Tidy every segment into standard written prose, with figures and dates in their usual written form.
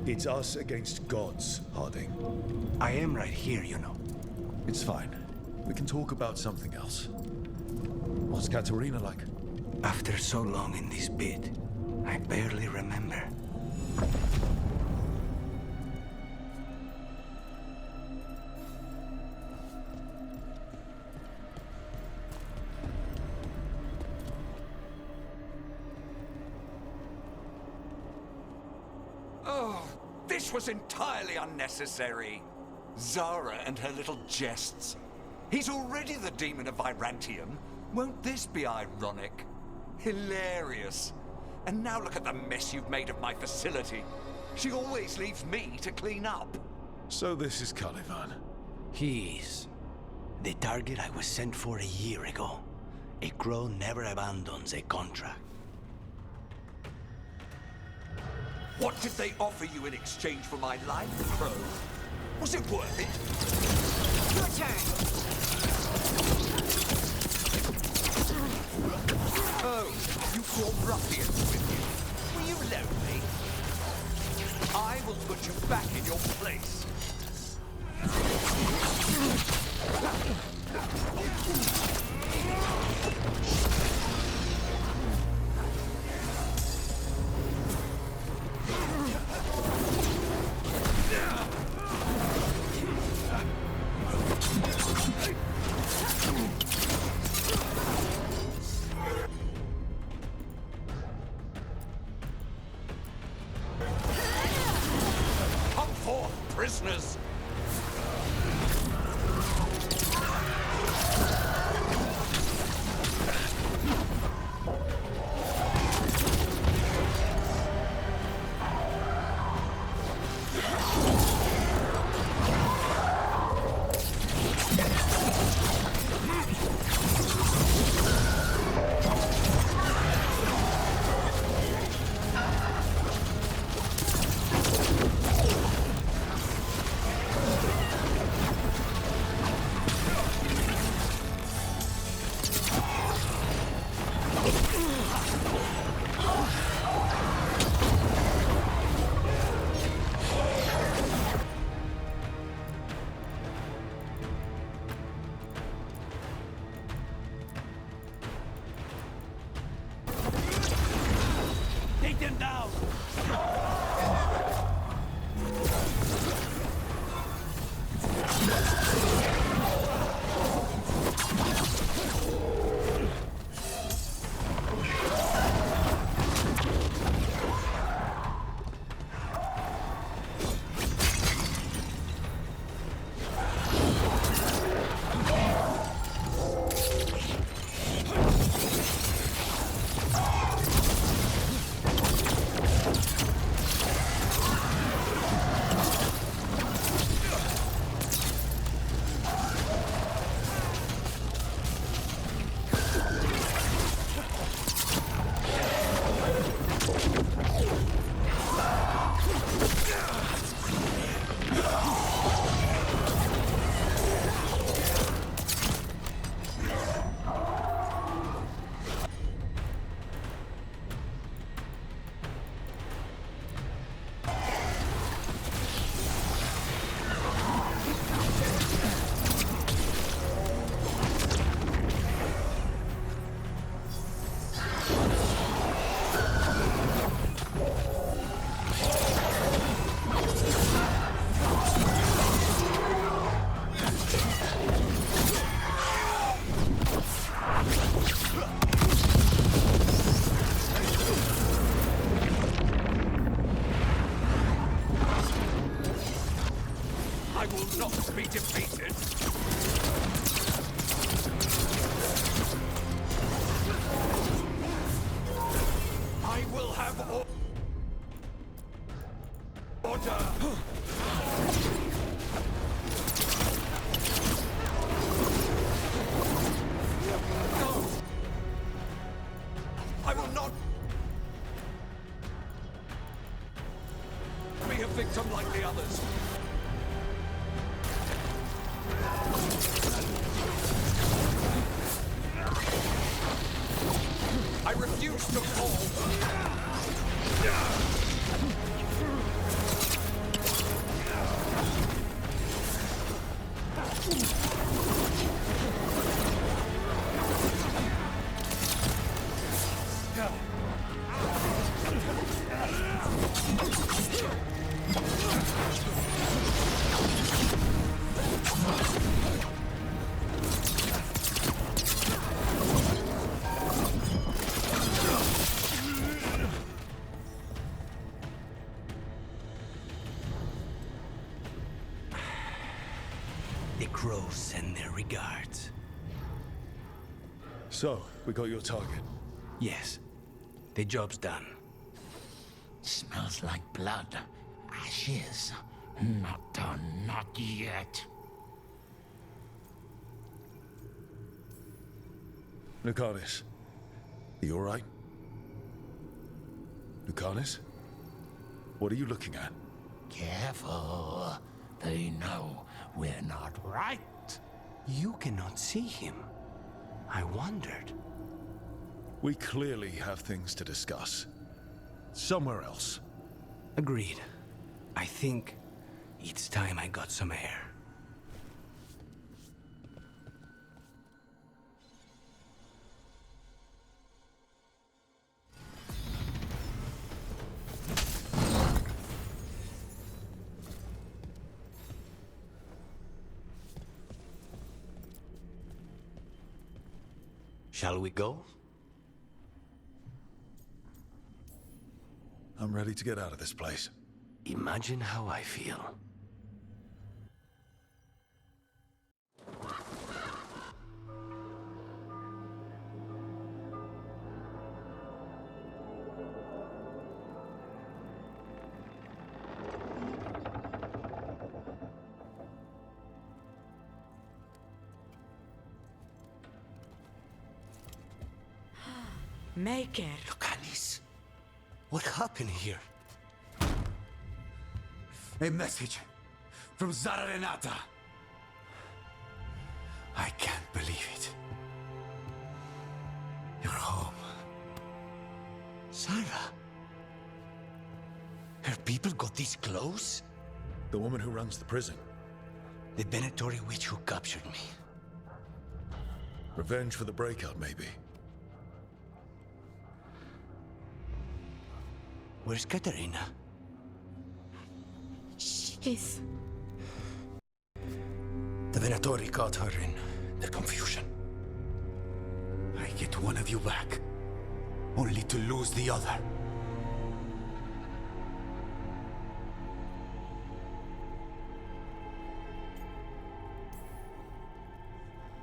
It's us against gods, Harding. I am right here, you know. It's fine. We can talk about something else. What's Katarina like? After so long in this bit, I barely remember. Oh, this was entirely unnecessary. Zara and her little jests. He's already the demon of Virantium. Won't this be ironic? Hilarious. And now look at the mess you've made of my facility. She always leaves me to clean up. So this is Caliban. He is the target I was sent for a year ago. A crow never abandons a contract. What did they offer you in exchange for my life, Crow? Was it worth it? Your turn. Oh, you brought ruffians with you. Were you lonely? I will put you back in your place. Come forth, prisoners! Take them down! I will not be defeated. I will have order. No. I will not be a victim like the others. I refuse to fall. crows send their regards. So, we got your target. Yes, the job's done. Smells like blood. Ashes. Not done, not yet. Lucanus, you alright? Lucanus? What are you looking at? Careful. They know we're not right. You cannot see him. I wondered. We clearly have things to discuss. Somewhere else. Agreed. I think it's time I got some air. Shall we go? I'm ready to get out of this place. Imagine how I feel. Maker. Lucanus, what happened here? A message from Zara Renata. I can't believe it. You're home. Sarah? Her people got this close? The woman who runs the prison. The Venatori witch who captured me. Revenge for the breakout, maybe. Where's Katerina? She's... The Venatori caught her in their confusion. I get one of you back, only to lose the other.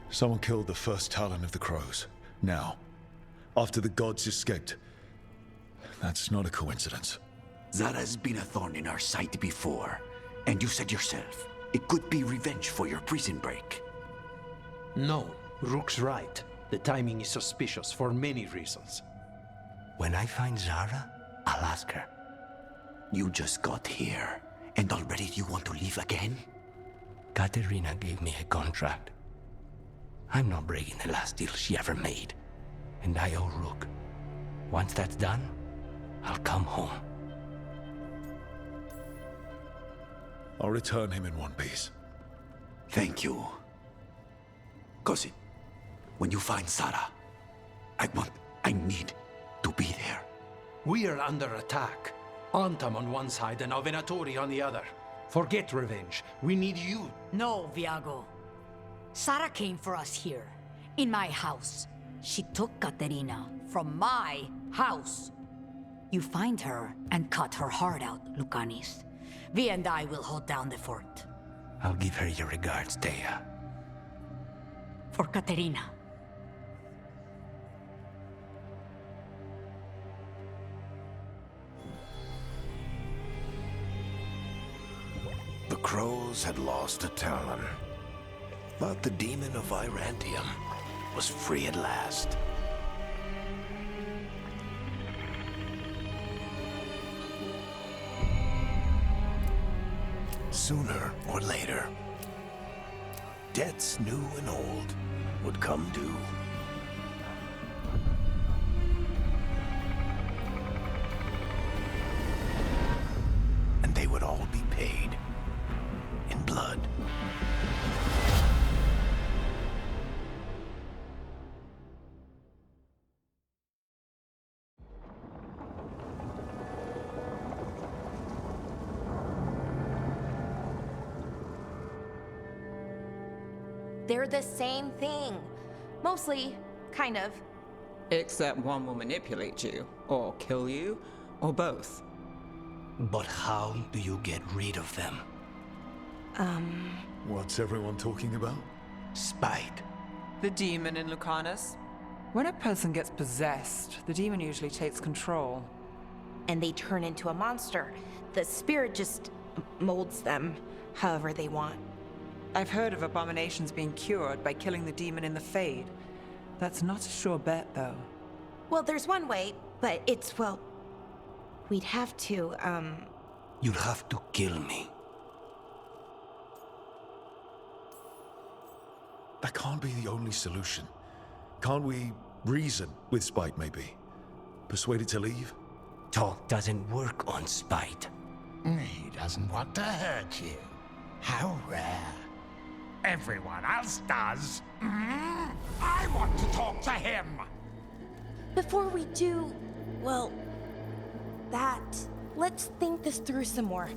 Someone killed the first Talon of the Crows. Now, after the gods escaped. That's not a coincidence. Zara's been a thorn in our side before, and you said yourself, it could be revenge for your prison break. No, Rook's right. The timing is suspicious for many reasons. When I find Zara, I'll ask her. You just got here, and already you want to leave again? Katerina gave me a contract. I'm not breaking the last deal she ever made. And I owe Rook. Once that's done, I'll come home. I'll return him in one piece. Thank you. Cousin, when you find Zara, I need to be there. We are under attack. Antam on one side and Venatori on the other. Forget revenge. We need you. No, Viago. Sara came for us here, in my house. She took Katerina from my house. You find her and cut her heart out, Lucanus. Vi and I will hold down the fort. I'll give her your regards, Dea. For Katerina. The Crows had lost a Talon, but the demon of Virantium was free at last. Sooner or later, debts new and old would come due. And they would all be paid in blood. They're the same thing. Mostly, kind of. Except one will manipulate you, or kill you, or both. But how do you get rid of them? What's everyone talking about? Spite. The demon in Lucanus. When a person gets possessed, the demon usually takes control. And they turn into a monster. The spirit just molds them however they want. I've heard of abominations being cured by killing the demon in the Fade. That's not a sure bet, though. Well, there's one way, but it's, well... We'd have to, You'll have to kill me. That can't be the only solution. Can't we reason with Spite, maybe? Persuade it to leave? Talk doesn't work on Spite. He doesn't want to hurt you. How rare. Everyone else does. I want to talk to him. Before we do, well, let's think this through some more.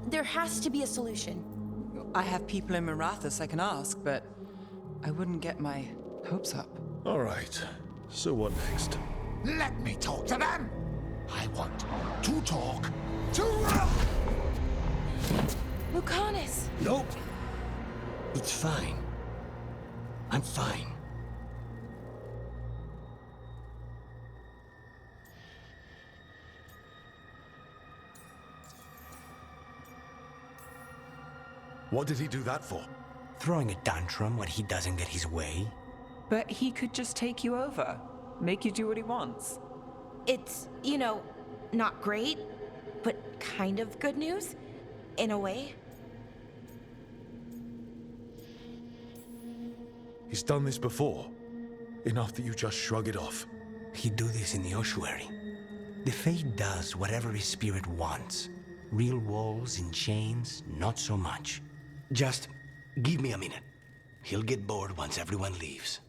There has to be a solution. I have people in Marathas I can ask, but I wouldn't get my hopes up. All right. So what next? Let me talk to them. I want to talk to... Lucanus! Nope. It's fine. I'm fine. What did he do that for? Throwing a tantrum when he doesn't get his way? But he could just take you over, make you do what he wants. It's, not great, but kind of good news, in a way. He's done this before. Enough that you just shrug it off. He'd do this in the ossuary. The Fade does whatever his spirit wants. Real walls and chains, not so much. Just give me a minute. He'll get bored once everyone leaves.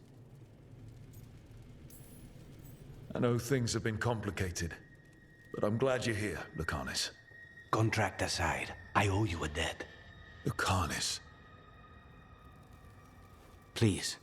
I know things have been complicated, but I'm glad you're here, Lucanus. Contract aside, I owe you a debt. Lucanus. Please.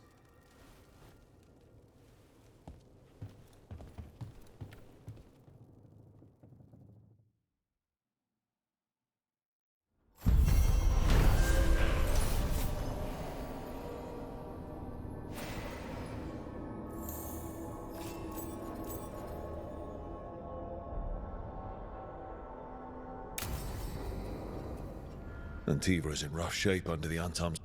Antiva's in rough shape under the Antum's.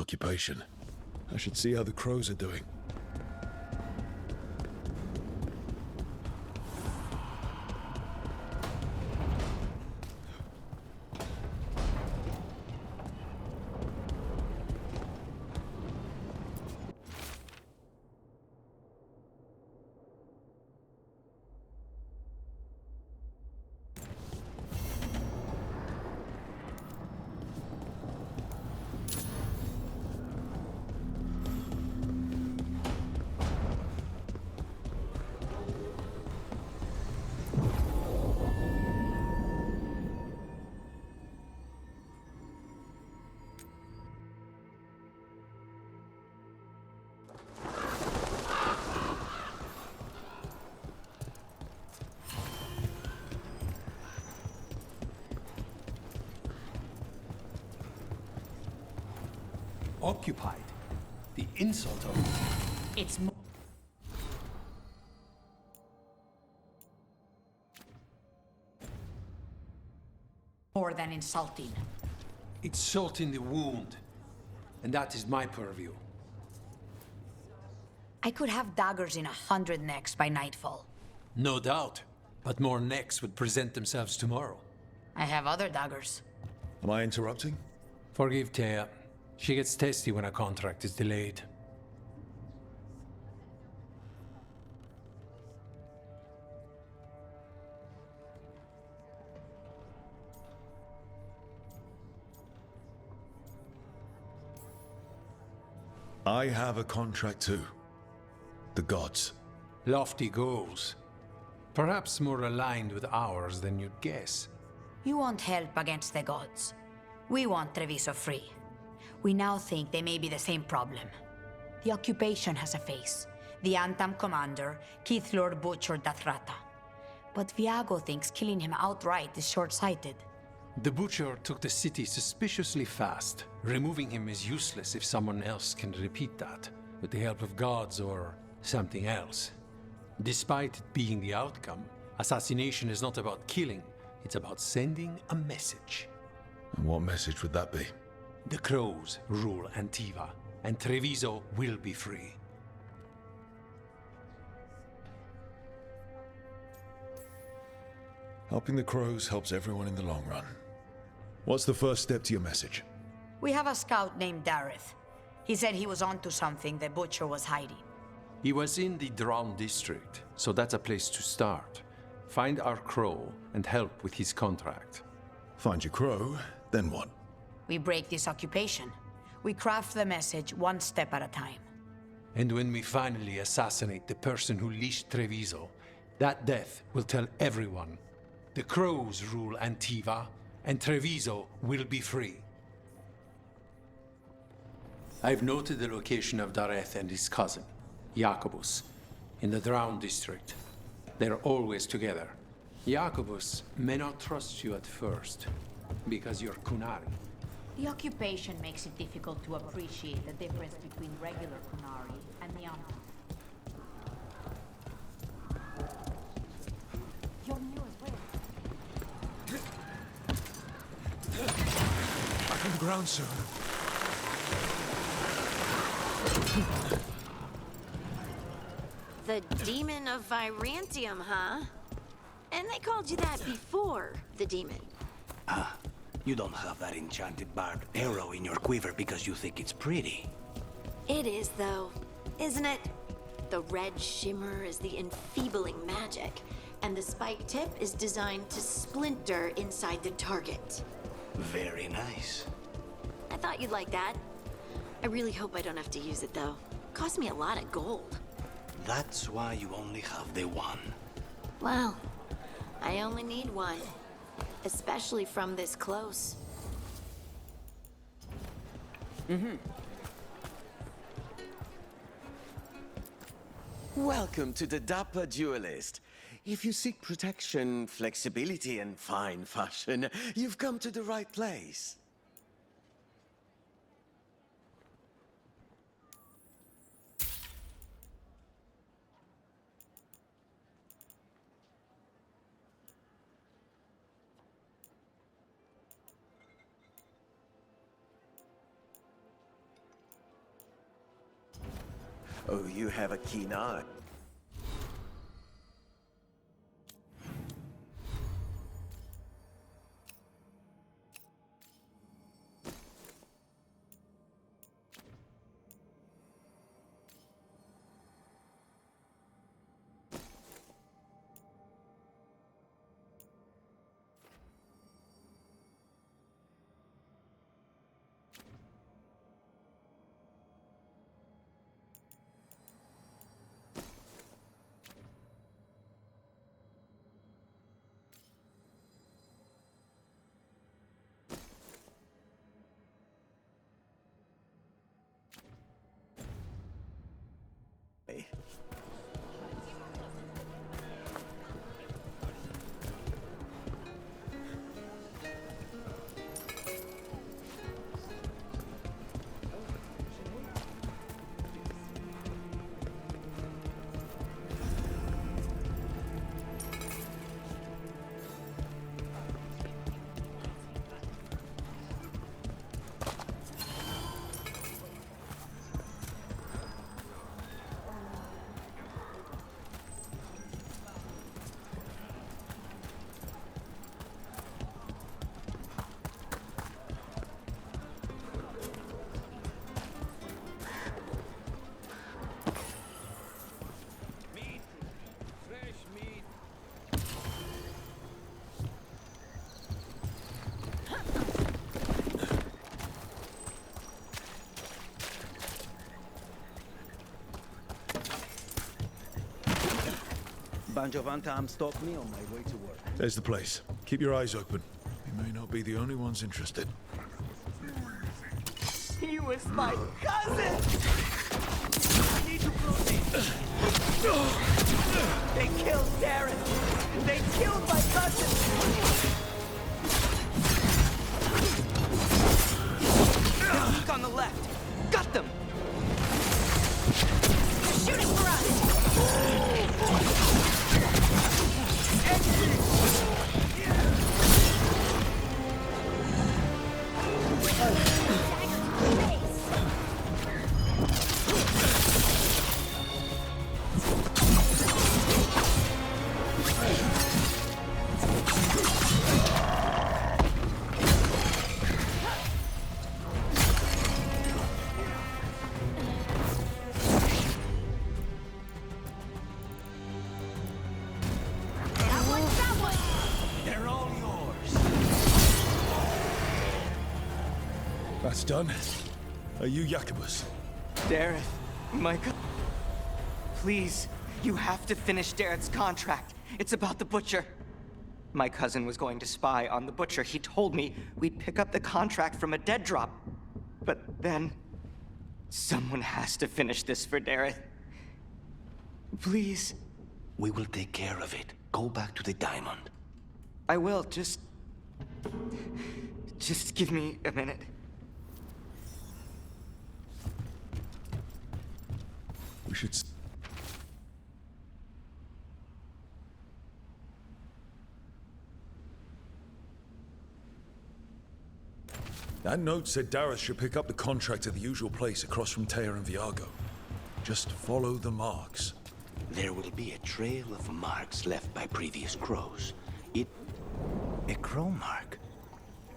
Occupation. I should see how the crows are doing. Occupied. The insult of it. It's more than insulting. It's salt in the wound. And that is my purview. I could have daggers in 100 necks by nightfall. No doubt. But more necks would present themselves tomorrow. I have other daggers. Am I interrupting? Forgive Thea. She gets testy when a contract is delayed. I have a contract too. The gods. Lofty goals. Perhaps more aligned with ours than you'd guess. You want help against the gods. We want Treviso free. We now think they may be the same problem. The occupation has a face. The Antam commander, Keith Lord butchered Dathrata. But Viago thinks killing him outright is short-sighted. The Butcher took the city suspiciously fast. Removing him is useless if someone else can repeat that, with the help of gods or something else. Despite it being the outcome, assassination is not about killing, it's about sending a message. And what message would that be? The Crows rule Antiva, and Treviso will be free. Helping the crows helps everyone in the long run. What's the first step to your message? We have a scout named Dareth. He said he was onto something the Butcher was hiding. He was in the Drown district, so that's a place to start. Find our crow and help with his contract. Find your crow, then what? We break this occupation. We craft the message one step at a time. And when we finally assassinate the person who leashed Treviso, that death will tell everyone. The crows rule Antiva, and Treviso will be free. I've noted the location of Dareth and his cousin, Jacobus, in the Drown district. They're always together. Jacobus may not trust you at first, because you're Kunari. The occupation makes it difficult to appreciate the difference between regular Kunari and the Antam. You're new as well. Back on the ground, sir. The Demon of Virantium, huh? And they called you that before, the Demon. Ah, you don't have that enchanted barbed arrow in your quiver because you think it's pretty. It is, though, isn't it? The red shimmer is the enfeebling magic, and the spike tip is designed to splinter inside the target. Very nice. I thought you'd like that. I really hope I don't have to use it, though. Cost me a lot of gold. That's why you only have the one. Well, I only need one. Especially from this close. Welcome to the Dapper Duelist. If you seek protection, flexibility, and fine fashion, you've come to the right place. Oh, you have a keen eye. Banjo Vantam stopped me on my way to work. There's the place. Keep your eyes open. We may not be the only ones interested. He was my cousin! I need to proceed. They killed Darren! They killed my cousin! Look on the left! Got them! They're shooting for us! That's done. Are you Jacobus? Dareth, Micah. Please, you have to finish Dareth's contract. It's about the Butcher. My cousin was going to spy on the Butcher. He told me we'd pick up the contract from a dead drop. But then, someone has to finish this for Dareth. Please. We will take care of it. Go back to the diamond. I will, just give me a minute. We should... That note said Dareth should pick up the contract at the usual place across from Teir and Viago. Just follow the marks. There will be a trail of marks left by previous crows. A crow mark.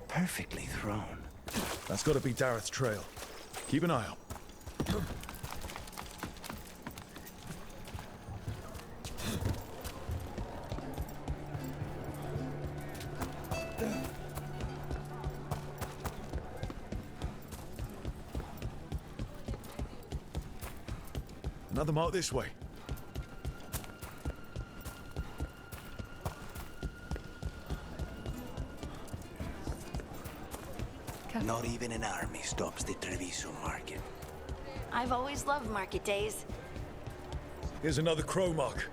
Perfectly thrown. That's got to be Dareth's trail. Keep an eye out. Another mark this way. Not even an army stops the Treviso market. I've always loved market days. Here's another crow mark.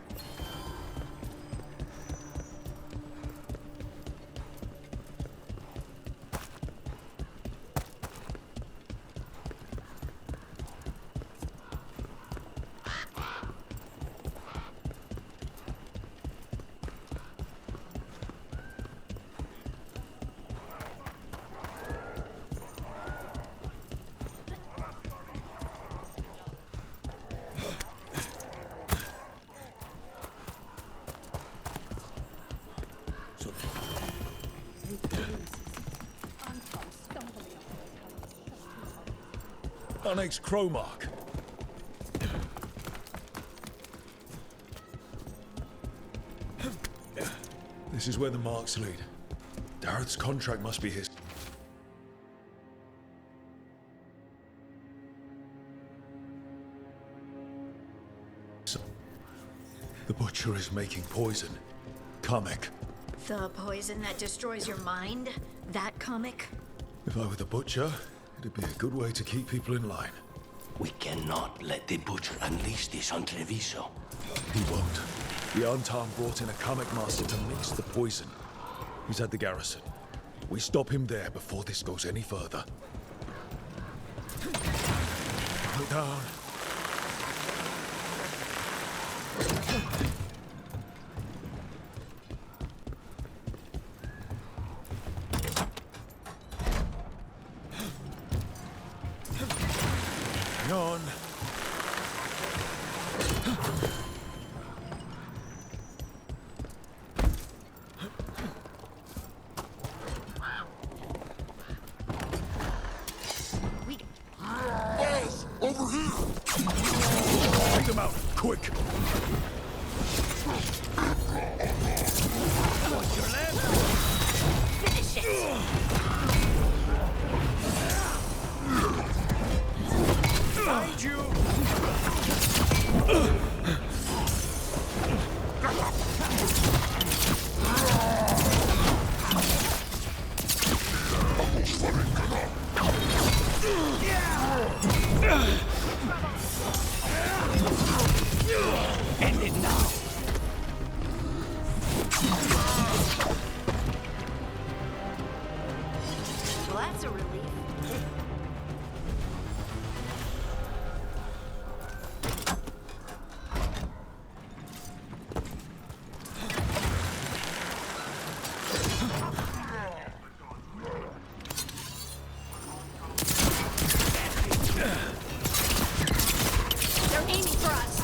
Onyx crow mark. This is where the marks lead. Dareth's contract must be his. The Butcher is making poison. Kamek. The poison that destroys your mind? That comic? If I were the Butcher, it'd be a good way to keep people in line. We cannot let the Butcher unleash this on Treviso. He won't. The Antam brought in a Kamek master to mix the poison. He's at the garrison. We stop him there before this goes any further. Put down. On. Boss, over here! Take them out, quick! What's your left? Finish it! Behind you! End it now. Well, that's a relief. They're aiming for us.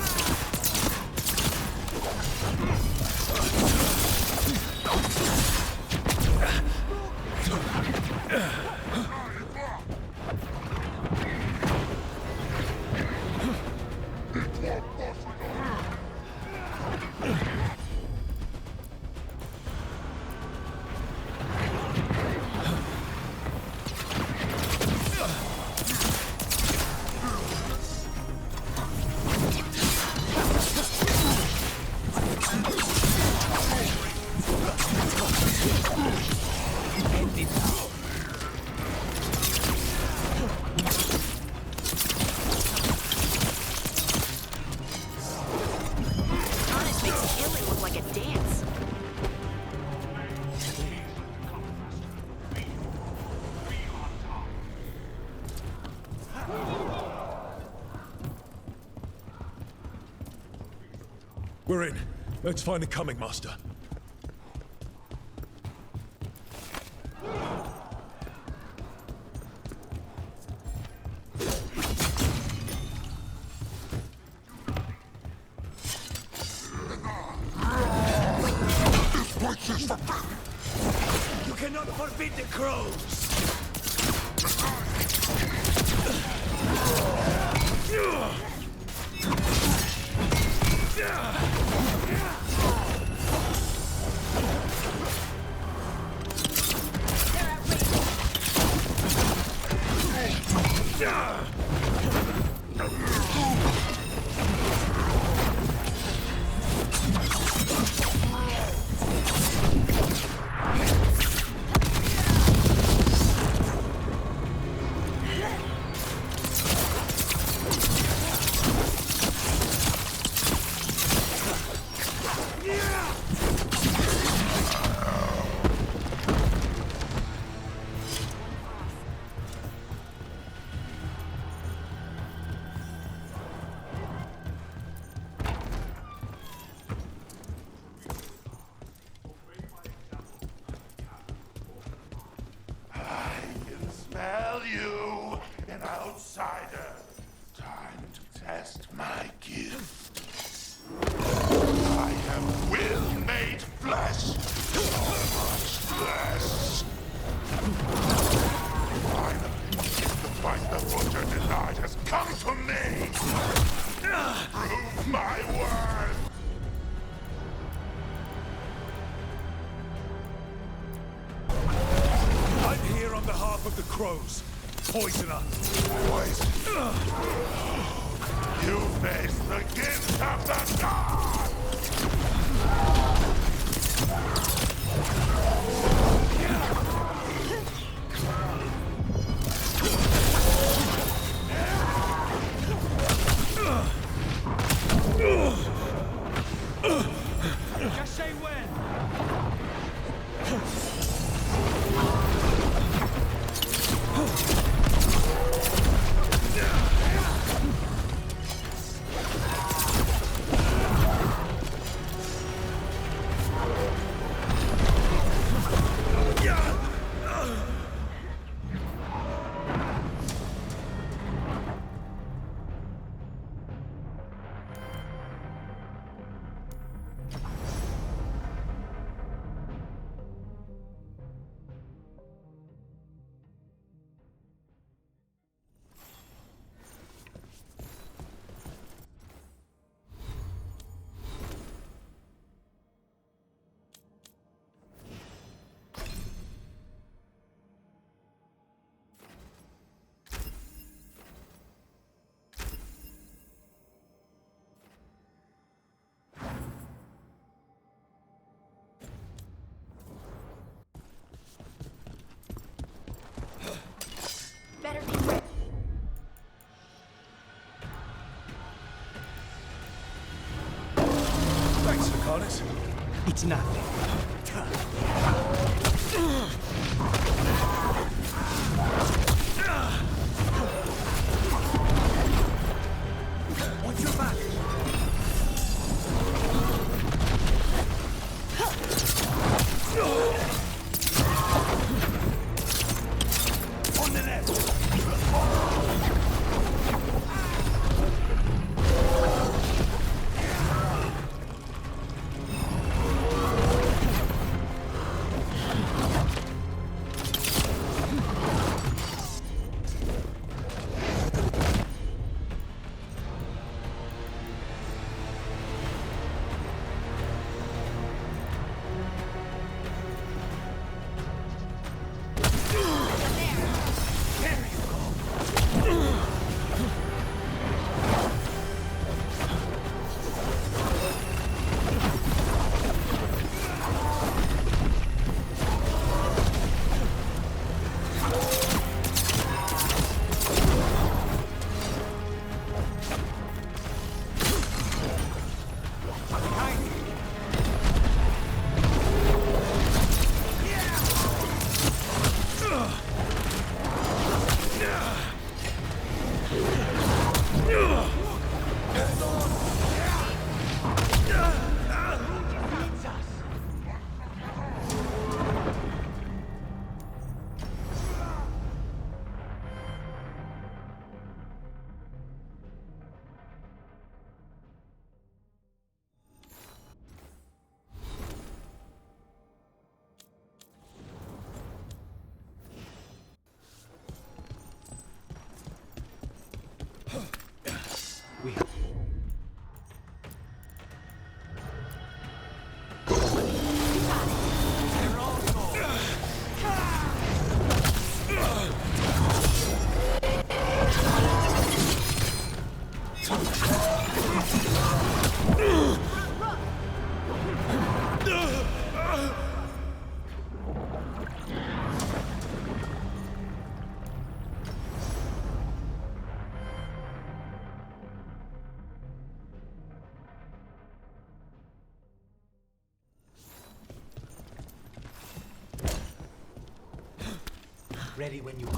Honest makes killing look like a dance. We're in. Let's find the coming master. You cannot forbid the crows! Smell you, an outsider. Time to test my gift. I am will made flesh. So much flesh. Finally, the fight the butcher denied has come to me. Prove my worth. I'm here on behalf of the crows. Poisoner. Poison. You face the gift of the gods! Just say when. It's nothing. Watch your back. On the left. Ready when you are.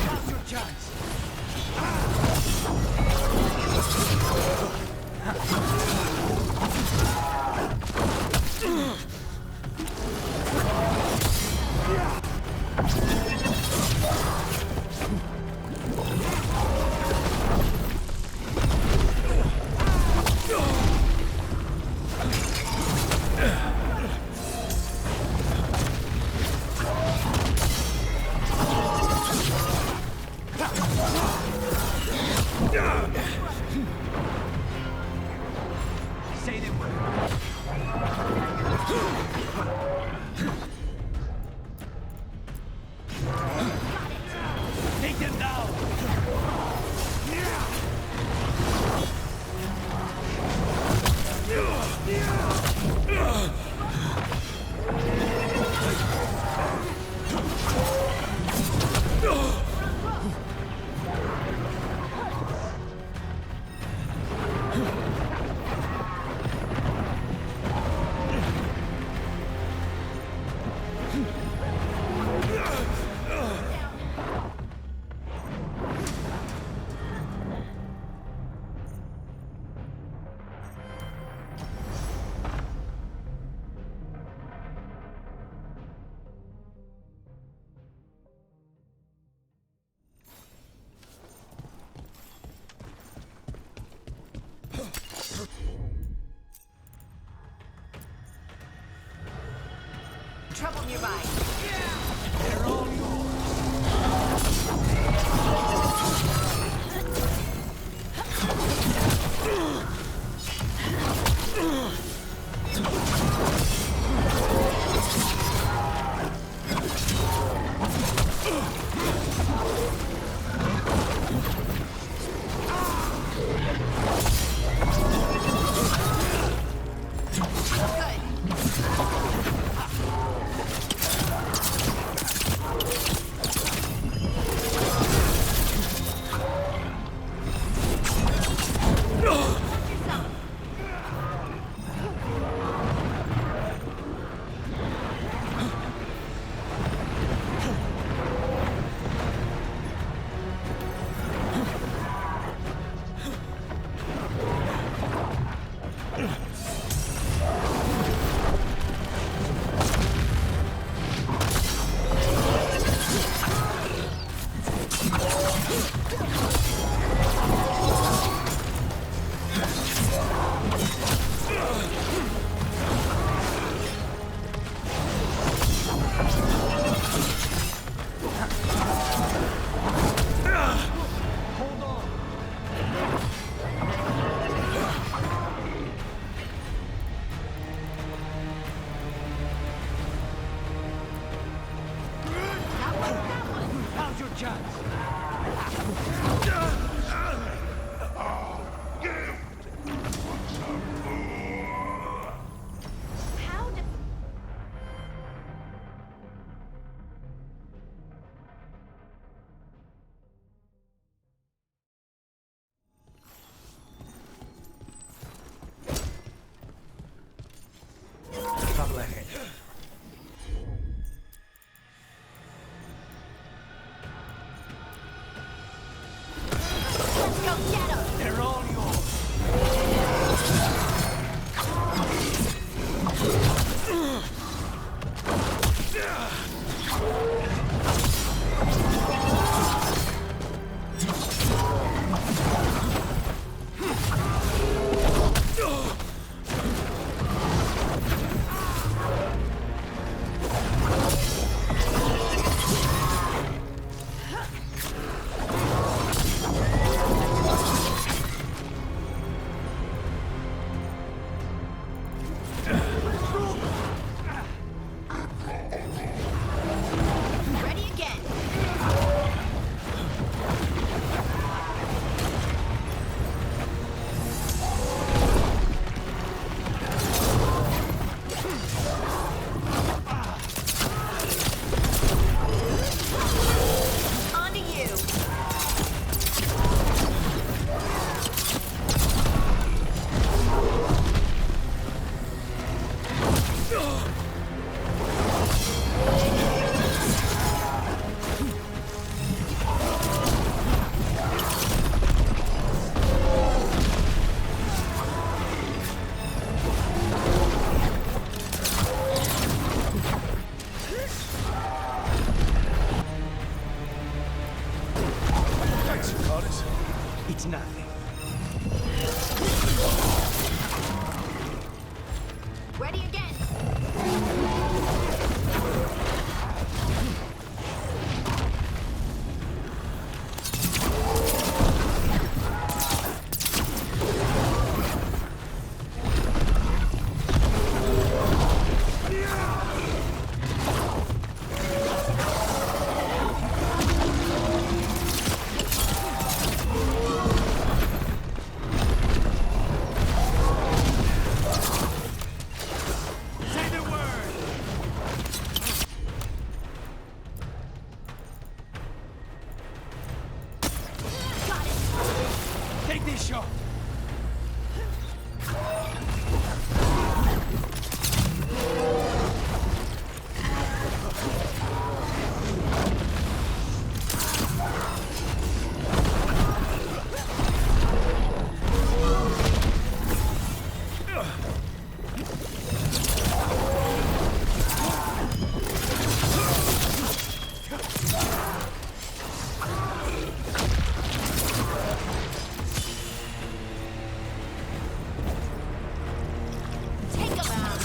Now's your chance. Say the word. Take them down. Trouble nearby. They're all yours. Ugh! trouble ahead. Let's go get him! They're all yours. Ready again. On to you. Thanks, Cardis. It's nothing. Ready again. Say the word! Got it. Take this shot! Take him out.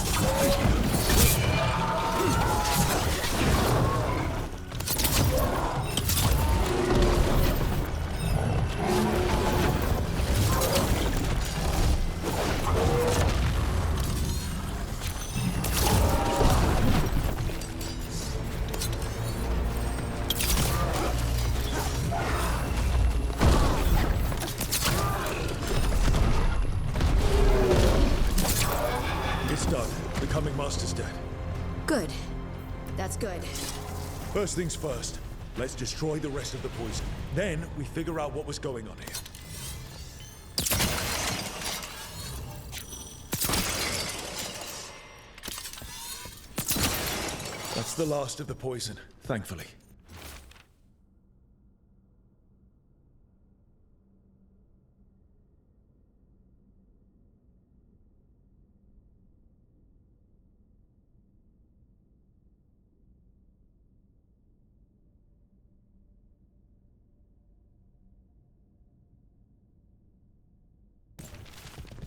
It's done. The coming master's dead. Good. That's good. First things first. Let's destroy the rest of the poison. Then we figure out what was going on here. That's the last of the poison, thankfully.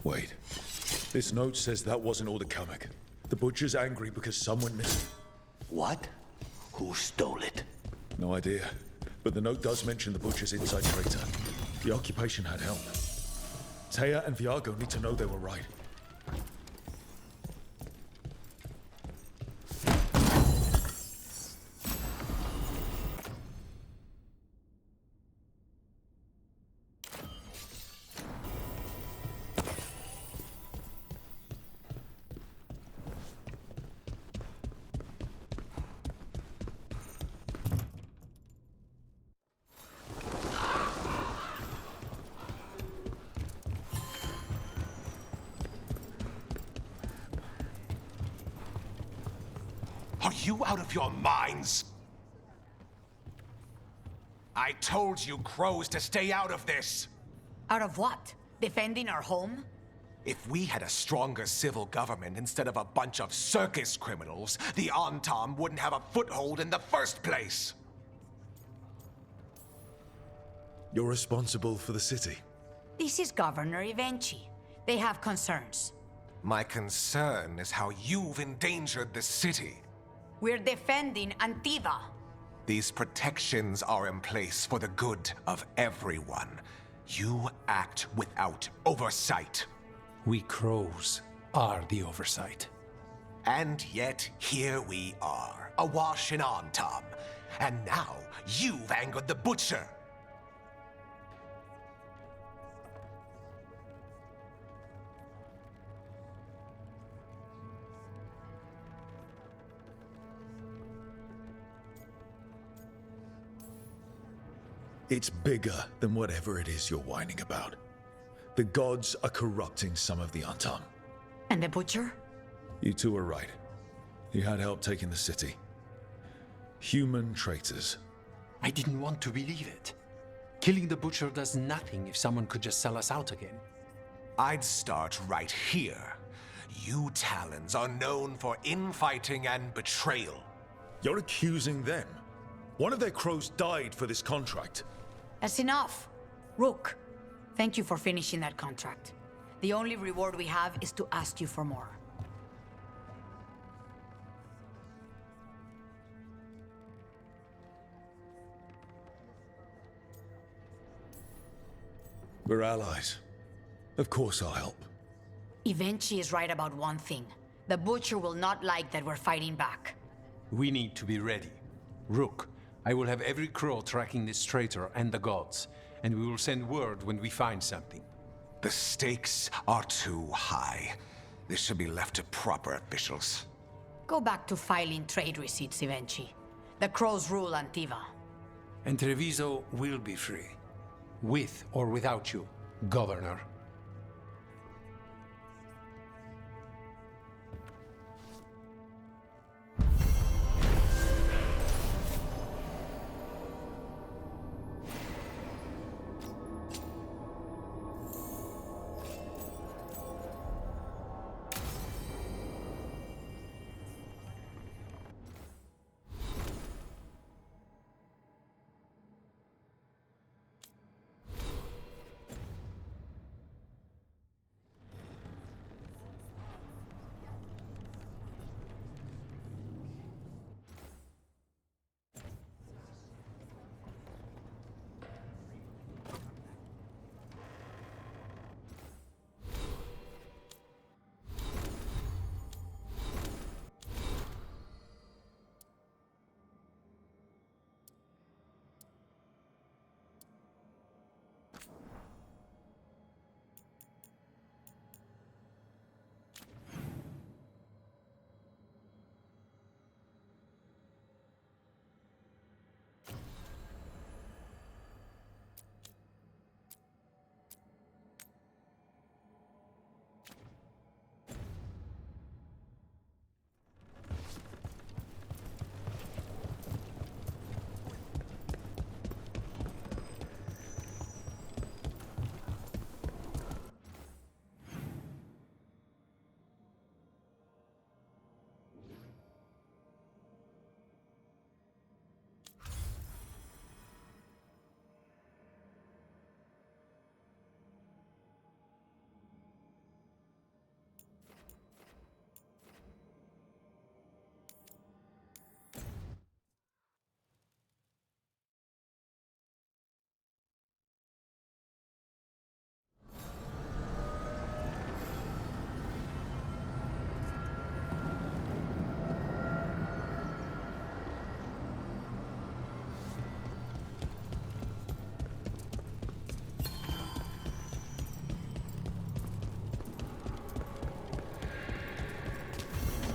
Wait. This note says that wasn't all the Kamek. The butcher's angry because someone missed it. What? Who stole it? No idea. But the note does mention the butcher's inside traitor. The occupation had help. Taya and Viago need to know they were right. Are you out of your minds? I told you crows to stay out of this! Out of what? Defending our home? If we had a stronger civil government instead of a bunch of circus criminals, the Antam wouldn't have a foothold in the first place! You're responsible for the city. This is Governor Ivenchi. They have concerns. My concern is how you've endangered the city. We're defending Antiva. These protections are in place for the good of everyone. You act without oversight. We crows are the oversight. And yet, here we are, awash in Antam. And now, you've angered the Butcher. It's bigger than whatever it is you're whining about. The gods are corrupting some of the Antam. And the Butcher? You two are right. He had help taking the city. Human traitors. I didn't want to believe it. Killing the Butcher does nothing if someone could just sell us out again. I'd start right here. You Talons are known for infighting and betrayal. You're accusing them. One of their crows died for this contract. That's enough. Rook, thank you for finishing that contract. The only reward we have is to ask you for more. We're allies. Of course I'll help. Ivenchi is right about one thing. The Butcher will not like that we're fighting back. We need to be ready. Rook, I will have every crow tracking this traitor and the gods, and we will send word when we find something. The stakes are too high. This should be left to proper officials. Go back to filing trade receipts, Ivenchi. The crows rule Antiva. And Treviso will be free. With or without you, Governor.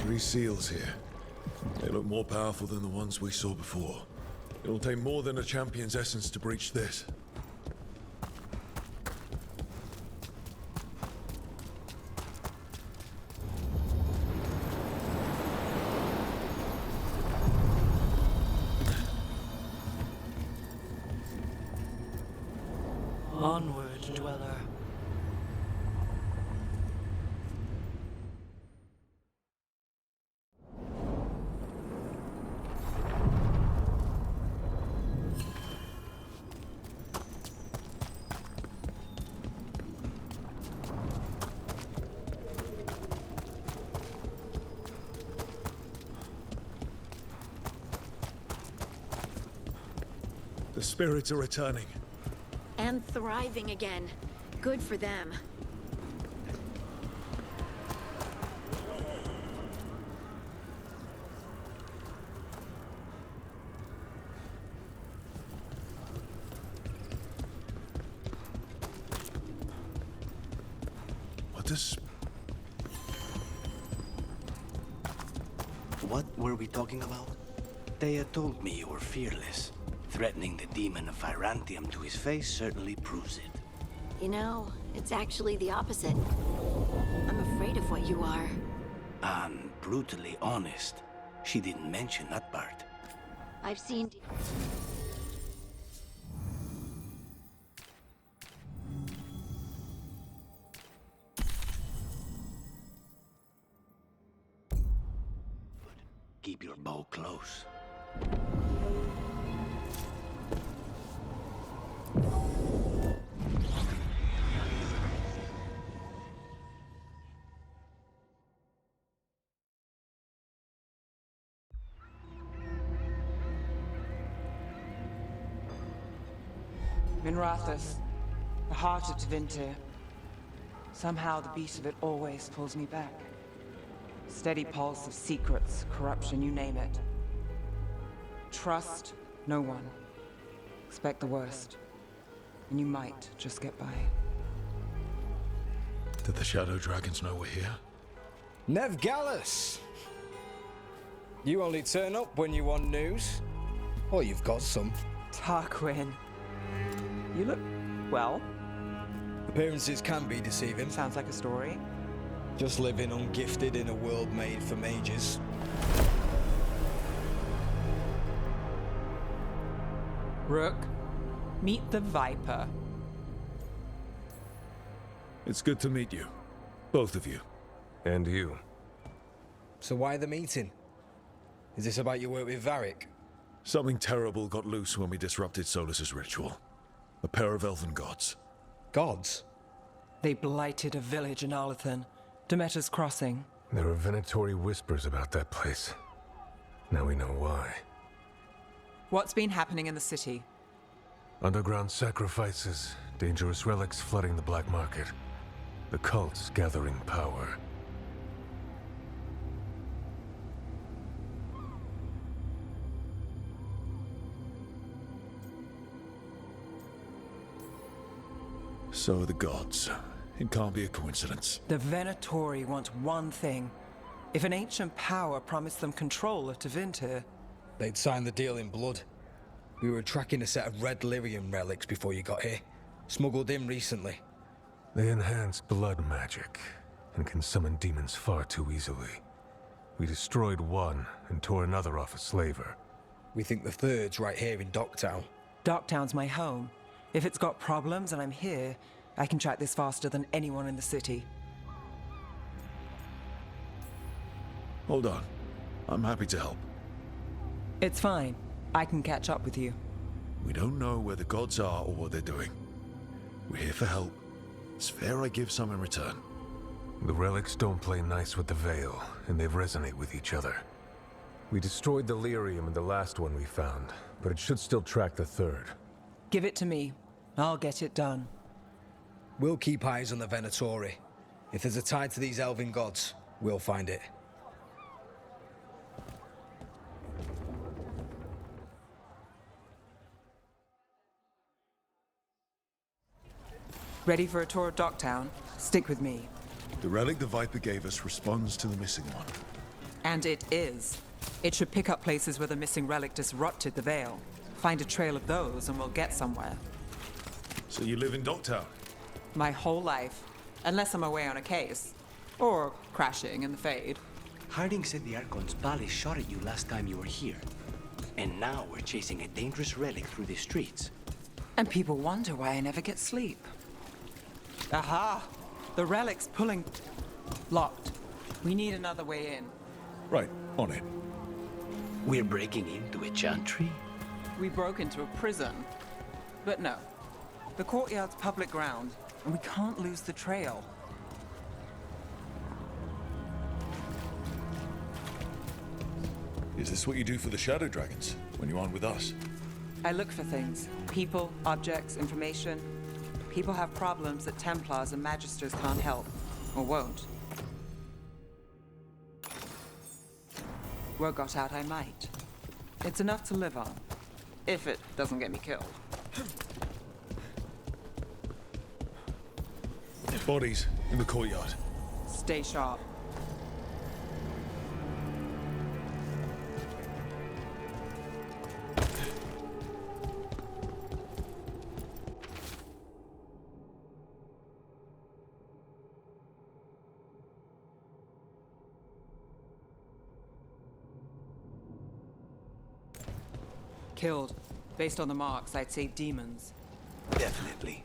Three seals here. They look more powerful than the ones we saw before. It'll take more than a champion's essence to breach this. Onward, Dweller. The spirits are returning. And thriving again. Good for them. What were we talking about? They had told me you were fearless. Threatening the demon of Virantium to his face certainly proves it. You know, it's actually the opposite. I'm afraid of what you are. I'm brutally honest. She didn't mention that part. I've seen... Keep your bow close. Minrathous, the heart of Tevinter. Somehow the beat of it always pulls me back. Steady pulse of secrets, corruption, you name it. Trust no one. Expect the worst. And you might just get by. Did the Shadow Dragons know we're here? Nev Gallus! You only turn up when you want news. Or you've got some. Tarquin. You look... well. Appearances can be deceiving. Sounds like a story. Just living ungifted in a world made for mages. Rook, meet the Viper. It's good to meet you. Both of you. And you. So why the meeting? Is this about your work with Varric? Something terrible got loose when we disrupted Solus's ritual. A pair of elven gods. Gods? They blighted a village in Arlathan. Demeter's Crossing. There are Venatori whispers about that place. Now we know why. What's been happening in the city? Underground sacrifices, dangerous relics flooding the black market. The cults gathering power. So are the gods. It can't be a coincidence. The Venatori want one thing. If an ancient power promised them control of Tevinter, they'd sign the deal in blood. We were tracking a set of red lyrium relics before you got here. Smuggled in recently. They enhance blood magic and can summon demons far too easily. We destroyed one and tore another off a slaver. We think the third's right here in Docktown. Docktown's my home. If it's got problems and I'm here, I can track this faster than anyone in the city. Hold on. I'm happy to help. It's fine. I can catch up with you. We don't know where the gods are or what they're doing. We're here for help. It's fair I give some in return. The relics don't play nice with the Veil, and they resonate with each other. We destroyed the lyrium in the last one we found, but it should still track the third. Give it to me. I'll get it done. We'll keep eyes on the Venatori. If there's a tie to these elven gods, we'll find it. Ready for a tour of Docktown? Stick with me. The relic the Viper gave us responds to the missing one. And it is. It should pick up places where the missing relic disrupted the Veil. Find a trail of those and we'll get somewhere. So you live in Docktown? My whole life. Unless I'm away on a case. Or crashing in the Fade. Harding said the Archon's palace shot at you last time you were here. And now we're chasing a dangerous relic through the streets. And people wonder why I never get sleep. Aha! The relic's pulling... Locked. We need another way in. Right, on it. We're breaking into a chantry? We broke into a prison. But no. The courtyard's public ground, and we can't lose the trail. Is this what you do for the Shadow Dragons, when you aren't with us? I look for things. People, objects, information. People have problems that Templars and Magisters can't help. Or won't. Word got out I might. It's enough to live on. If it doesn't get me killed. Bodies in the courtyard. Stay sharp. Killed. Based on the marks, I'd say demons. Definitely.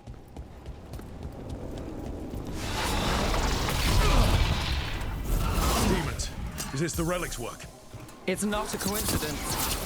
Demons. Is this the relic's work? It's not a coincidence.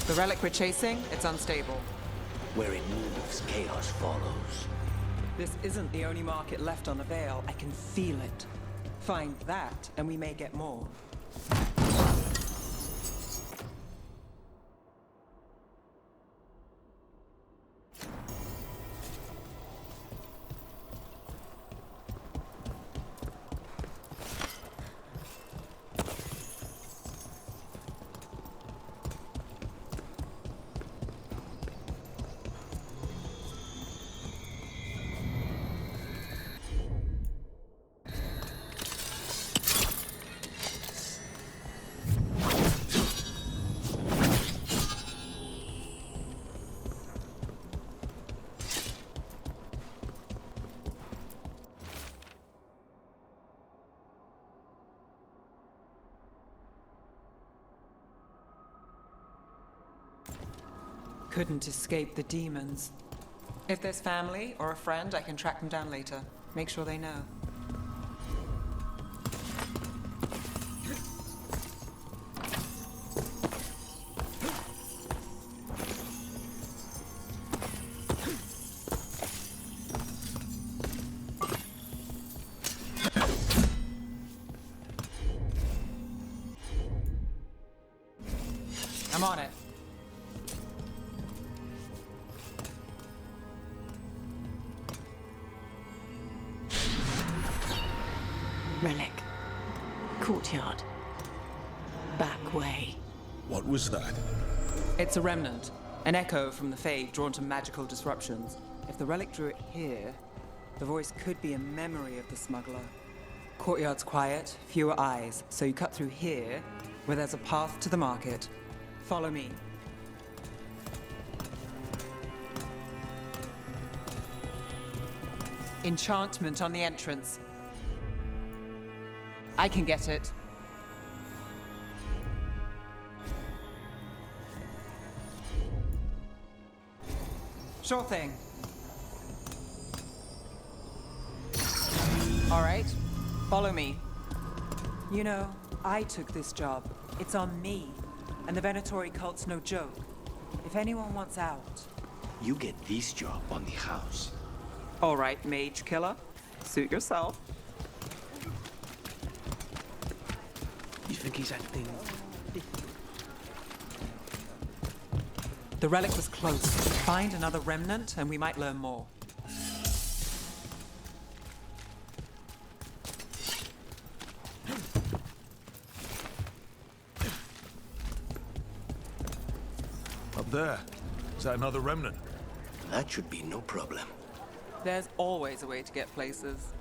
The relic we're chasing, it's unstable. Where it moves, chaos follows. This isn't the only market left on the Vale. I can feel it. Find that, and we may get more. Couldn't escape the demons. If there's family or a friend, I can track them down later. Make sure they know. I'm on it. Relic. Courtyard. Back way. What was that? It's a remnant. An echo from the Fade drawn to magical disruptions. If the relic drew it here, the voice could be a memory of the smuggler. Courtyard's quiet, fewer eyes, so you cut through here, where there's a path to the market. Follow me. Enchantment on the entrance. I can get it. Sure thing. All right, follow me. You know, I took this job. It's on me. And the Venatori cult's no joke. If anyone wants out... You get this job on the house. All right, mage killer. Suit yourself. You think he's acting... The relic was close. Find another remnant and we might learn more. Up there. Is that another remnant? That should be no problem. There's always a way to get places.